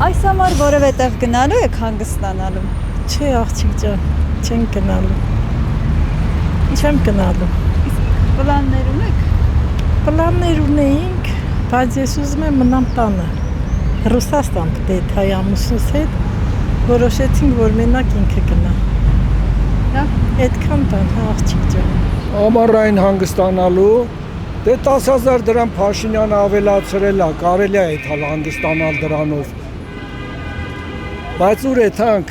Այս համար որևէտեղ գնալու եք հանգստանալու։ Չէ, աղջիկ ջան, չեն գնալու։ Չեմ գնալու։ Պլաններ ունեք։ Պլաններ ունեինք, բայց ես ուզում եմ մնամ տանը։ Ռուսաստան պետք հայ ամուսնուս հետ որոշեցինք, որ մենակ ինքը գնա։ Այդքան բան, աղջիկ ջան։ Ամառային հանգստանալու, դե 10,000 դրամ Փաշինյանը ավելացրել է, կարելի է այդ հանգստանալ դրանով։ Բայց ուր է թանք,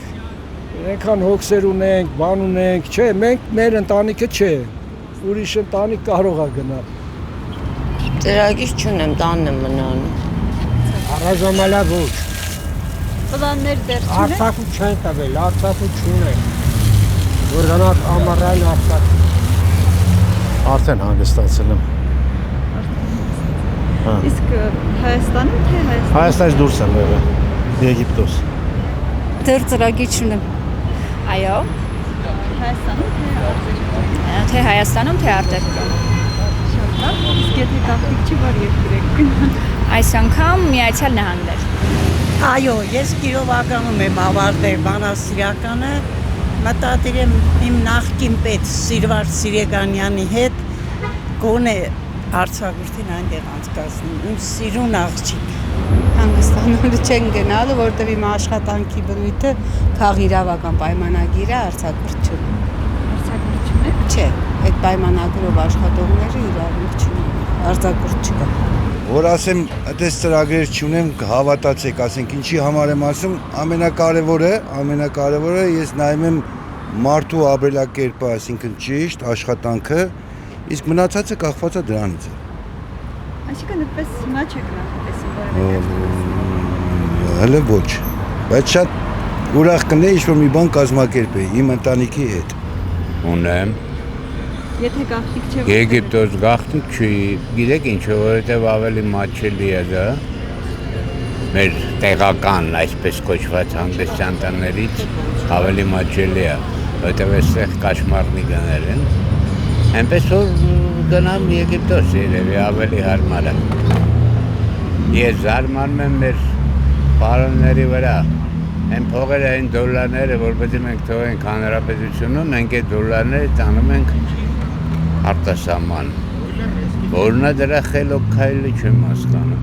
այնքան հոգսեր ունենք, բան ունենք, չէ, մենք մեր ընտանիքը չէ, ուրիշ ընտանիք կարող է գնալ։ Ծրագիր չունեմ, տանն եմ մնանում։ Առանձնամալա ոչ։ Պլաններ դեռ չունեք։ Արցախու չեն տվել, Արցախու չունենք, որ գնանք ամառային Արցախ։ Արդեն հանգստացել եմ։ Իսկ Հայաստանում թե Հայաստանում։ Հայաստանից դուրս եմ եղել, Եգիպտոս։ Դեռ ծրագիր չունեմ։ Այո, Հայաստանում թե Արտերկրում։ թե Հայաստանում, թե արտերկրում։ Շատ լավ, իսկ եթե գաղտնիք չի, որ երկիր եք գնալ։ Այս անգամ Միացյալ Նահանգներ։ Այո, ես Կիրովականում եմ ավարտել բանասիրականը, մտադիր եմ իմ նախկին պետ Սիրվար Սիրեգանյանի հետ գոնե արձակուրդին այնտեղ անցկացնում, իմ սիրուն աղջիկ։ Հանգստանալու չեն գնալու, որտեղ իմ աշխատանքի բնույթը քաղիրավական պայմանագիր է, արձակուրդ չունի։ Արձակուրդ չունեք։ Չէ, այդ պայմանագրով աշխատողները իրավունք չունեն, արձակուրդ չկա։ Որ ասեմ, այդպես ծրագրեր չունեմ, հավատացեք, ասենք ինչի համար եմ ասում, ամենակարևորը ես նայում եմ մարդու ապրելակերպը, այսինքն ճիշտ աշխատանքը, իսկ մնացածը կախված է դրանից։ Այսինքն այդպես հիմա չեք նախատեսում որևէ։ Հələ ոչ, բայց շատ ուրախ կնեի, ինչ-որ մի բան կազմակերպեի իմ ընտանիքի հետ։ Ունեմ։ Եթե գաղտնիք չէ։ Եգիպտոս գաղտնիք չի, գիտեք ինչ, որովհետև ավելի մատչելի է դա։ Մեր տեղական, այսպես կոչված հանգստյան տներից ավելի մատչելի է, որովհետև այստեղ կաշմարնի գներ են։ Այնպես որ գնամ Եգիպտոս երևի ավելի հարմար է։ Ես զարմանում եմ մեր պարոնների վրա։ Այն փողերը, այն դոլարները, որ պետք է մենք թողենք հանրապետությունում, մենք այդ դոլարները տանում ենք արտասահման, որն է դրա խելոք քայլը չեմ հասկանում։